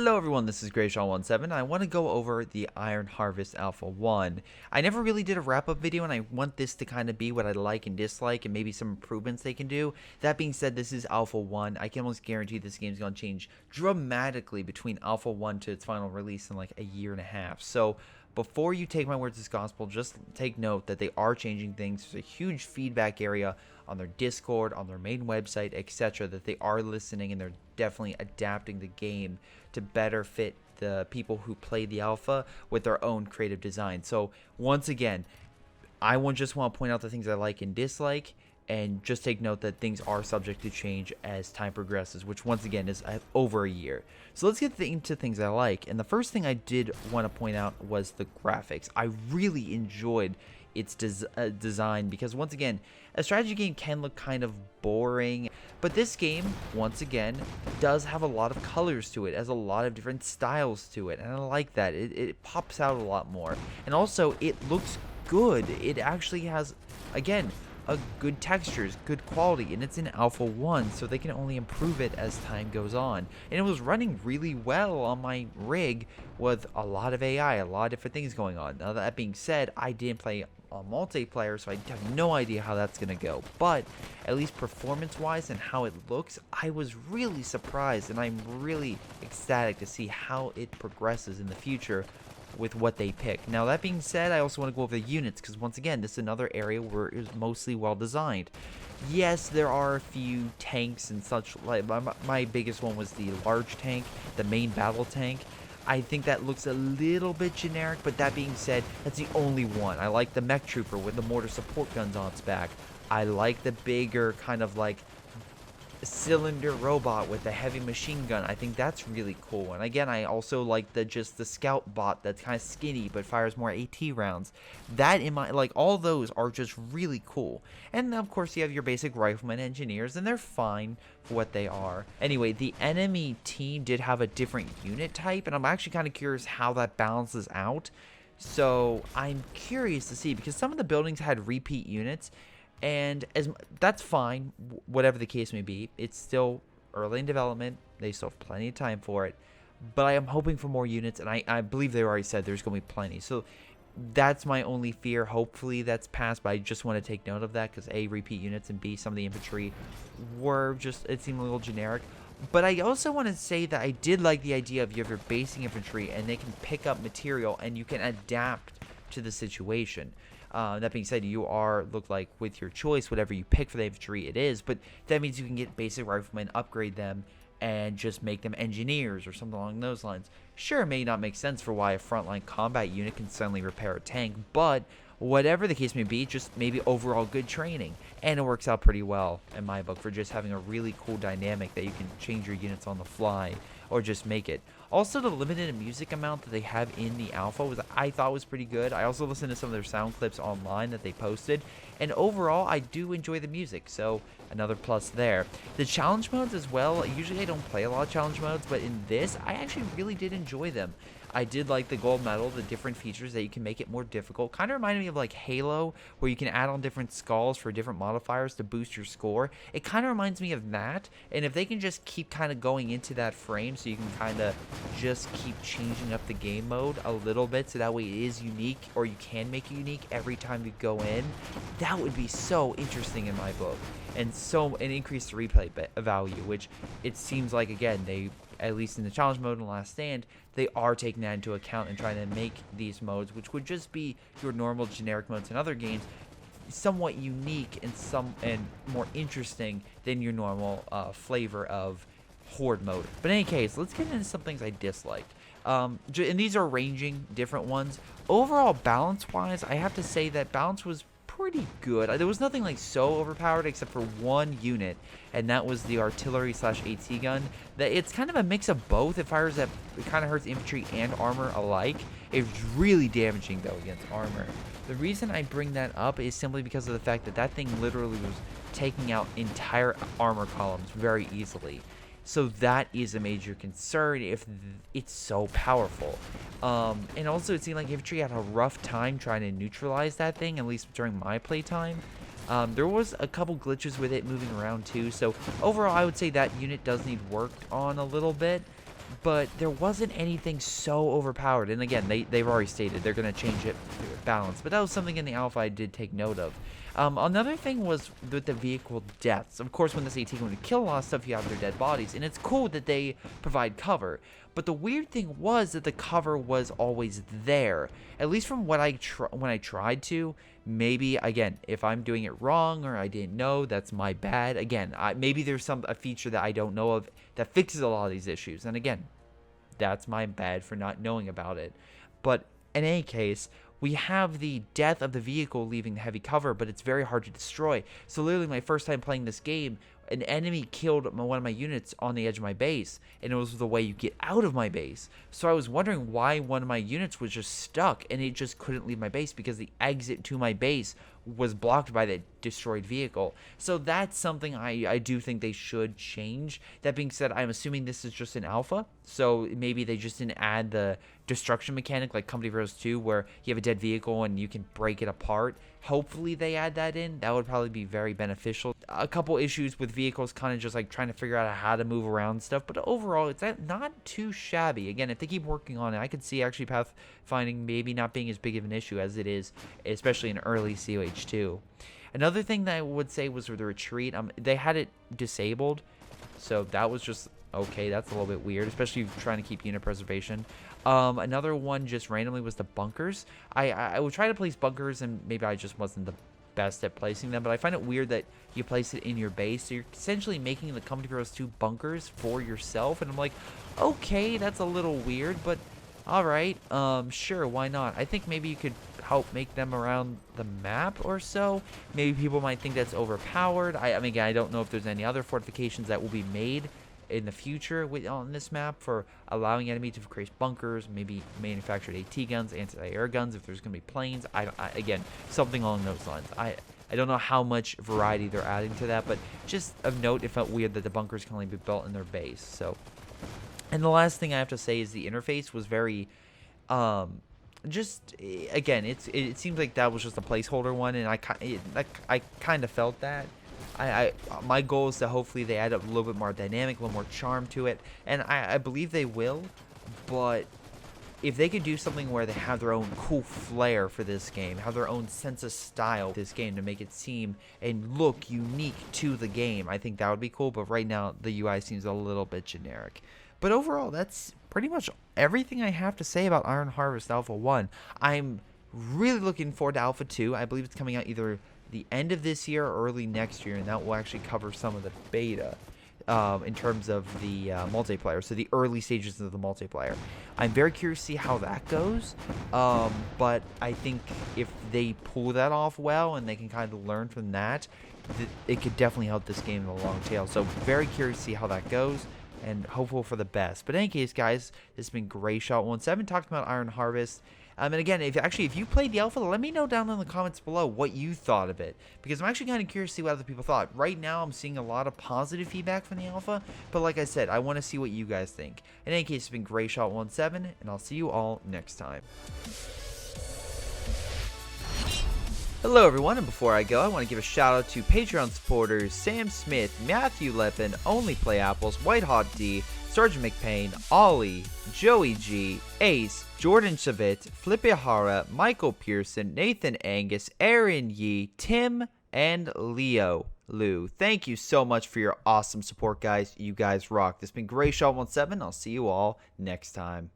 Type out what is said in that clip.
Hello everyone, this is Greyshot17. I want to go over the Iron Harvest Alpha 1. I never really did a wrap-up video, and I want this to kind of be what I like and dislike and maybe some improvements they can do. That being said, this is Alpha 1. I can almost guarantee this game is going to change dramatically between Alpha 1 to its final release in like a year and a half. So before you take my words as gospel, just take note that they are changing things. There's a huge feedback area on their Discord, on their main website, etc. that they are listening, and they're definitely adapting the game to better fit the people who play the alpha with their own creative design. So once again, I just want to point out the things I like and dislike, and just take note that things are subject to change as time progresses, which once again is over a year. So let's get into things I like. And the first thing I did want to point out was the graphics. I really enjoyed its design, because once again, a strategy game can look kind of boring, but this game once again does have a lot of colors to it, has a lot of different styles to it, and I like that. It pops out a lot more, and also it looks good. It actually has, again, a good textures, good quality, and it's in Alpha 1, so they can only improve it as time goes on. And it was running really well on my rig with a lot of AI, a lot of different things going on. Now that being said, I didn't play multiplayer, so I have no idea how that's gonna go, but at least performance wise and how it looks, I was really surprised, and I'm really ecstatic to see how it progresses in the future with what they pick. Now that being said, I also want to go over the units, because once again, this is another area where it is mostly well designed. Yes, there are a few tanks and such. Like my biggest one was the large tank, the main battle tank. I think that looks a little bit generic, but that being said, that's the only one. I like the mech trooper with the mortar support guns on its back. I like the bigger kind of like cylinder robot with the heavy machine gun. I think that's really cool. And again, I also like the scout bot that's kind of skinny but fires more AT rounds. That in my all those are just really cool. And of course you have your basic rifleman engineers, and they're fine for what they are. Anyway, the enemy team did have a different unit type, and I'm actually kind of curious how that balances out. So I'm curious to see, because some of the buildings had repeat units, and that's fine, whatever the case may be. It's still early in development. They still have plenty of time for it. But I am hoping for more units, and I believe they already said there's going to be plenty. So that's my only fear. Hopefully that's passed, but I just want to take note of that, because A, repeat units, and B, some of the infantry were just, it seemed a little generic. But I also want to say that I did like the idea of you have your basing infantry, and they can pick up material, and you can adapt to the situation. That being said, you look like with your choice, whatever you pick for the infantry it is, but that means you can get basic riflemen, upgrade them, and just make them engineers or something along those lines. Sure, it may not make sense for why a frontline combat unit can suddenly repair a tank, but whatever the case may be, just maybe overall good training. And it works out pretty well in my book for just having a really cool dynamic that you can change your units on the fly or just make it. Also, the limited music amount that they have in the alpha I thought was pretty good. I also listened to some of their sound clips online that they posted, and overall I do enjoy the music, so another plus there. The challenge modes as well, usually I don't play a lot of challenge modes, but in this I actually really did enjoy them. I did like the gold medal, the different features that you can make it more difficult. Kind of reminded me of like Halo, where you can add on different skulls for different modifiers to boost your score. It kind of reminds me of that, and if they can just keep kind of going into that frame, so you can kind of just keep changing up the game mode a little bit, so that way it is unique, or you can make it unique every time you go in, that would be so interesting in my book. And increase the replay value, which it seems like, again, they, at least in the challenge mode and Last Stand, they are taking that into account and trying to make these modes, which would just be your normal generic modes in other games, somewhat unique and more interesting than your normal flavor of horde mode. But in any case, let's get into some things I disliked. And these are ranging different ones. Overall, balance-wise, I have to say that balance was pretty good. There was nothing like so overpowered except for one unit, and that was the artillery / AT gun. It's kind of a mix of both. It fires at, it kind of hurts infantry and armor alike. It's really damaging though against armor. The reason I bring that up is simply because of the fact that that thing literally was taking out entire armor columns very easily. So that is a major concern if it's so powerful. And also it seemed like infantry had a rough time trying to neutralize that thing, at least during my playtime. There was a couple glitches with it moving around too, so overall I would say that unit does need worked on a little bit. but there wasn't anything so overpowered. And again, they've already stated they're going to change it balance, but that was something in the alpha I did take note of. Another thing was with the vehicle deaths. Of course, when this AT can kill a lot of stuff, you have their dead bodies, and it's cool that they provide cover. But the weird thing was that the cover was always there, at least from what when I tried to. Maybe, again, if I'm doing it wrong or I didn't know, that's my bad. Again, maybe there's a feature that I don't know of that fixes a lot of these issues. And again, that's my bad for not knowing about it. But in any case, we have the death of the vehicle leaving the heavy cover, but it's very hard to destroy. So literally my first time playing this game, an enemy killed one of my units on the edge of my base, and it was the way you get out of my base. So I was wondering why one of my units was just stuck, and it just couldn't leave my base because the exit to my base was blocked by that destroyed vehicle. So that's something I do think they should change. That being said, I'm assuming this is just an alpha, so maybe they just didn't add the destruction mechanic like Company of Heroes 2 where you have a dead vehicle and you can break it apart. Hopefully they add that in. That would probably be very beneficial. A couple issues with vehicles, kind of just like trying to figure out how to move around and stuff, but overall it's not too shabby. Again, if they keep working on it, I could see actually pathfinding maybe not being as big of an issue as it is, especially in early COH2. Another thing that I would say was with the retreat. They had it disabled, so that was just okay. That's a little bit weird, especially trying to keep unit preservation. Another one just randomly was the bunkers. I would try to place bunkers, and maybe I just wasn't the best at placing them, but I find it weird that you place it in your base, so you're essentially making the Company of Heroes 2 bunkers for yourself, and I'm like, okay, that's a little weird, but alright, sure, why not? I think maybe you could help make them around the map or so. Maybe people might think that's overpowered. I mean, again, I don't know if there's any other fortifications that will be made in the future on this map for allowing enemies to create bunkers, maybe manufactured AT guns, anti-air guns, if there's going to be planes. Again, something along those lines. I don't know how much variety they're adding to that, but just of note, it felt weird that the bunkers can only be built in their base. So, and the last thing I have to say is the interface was very, just, again, it seems like that was just a placeholder one, and I kind of felt that. My goal is to hopefully they add up a little bit more dynamic, a little more charm to it, and I believe they will, but if they could do something where they have their own cool flair for this game, have their own sense of style for this game to make it seem and look unique to the game, I think that would be cool, but right now the UI seems a little bit generic. But overall, that's pretty much everything I have to say about Iron Harvest Alpha 1. I'm really looking forward to Alpha 2. I believe it's coming out either the end of this year or early next year, and that will actually cover some of the beta in terms of the multiplayer, so the early stages of the multiplayer. I'm very curious to see how that goes, but I think if they pull that off well and they can kind of learn from that, it could definitely help this game in the long tail. So very curious to see how that goes, and hopeful for the best. But in any case, guys, this has been Greyshot17 talking about Iron Harvest. And again, if you played the alpha, let me know down in the comments below what you thought of it, because I'm actually kind of curious to see what other people thought. Right now, I'm seeing a lot of positive feedback from the alpha, but like I said, I want to see what you guys think. In any case, it's been Greyshot17, and I'll see you all next time. Hello everyone, and before I go, I want to give a shout out to Patreon supporters Sam Smith, Matthew Leppen, Onlyplayapples, WhiteHotD, sgtMcPain, Ollie, Joey G, Ace, Jordan Shavit, Filip, Michael Persson, Nathan Angus, Aaron Yee, Tim, and Leo Lou. Thank you so much for your awesome support, guys. You guys rock. This has been Greyshot17. I'll see you all next time.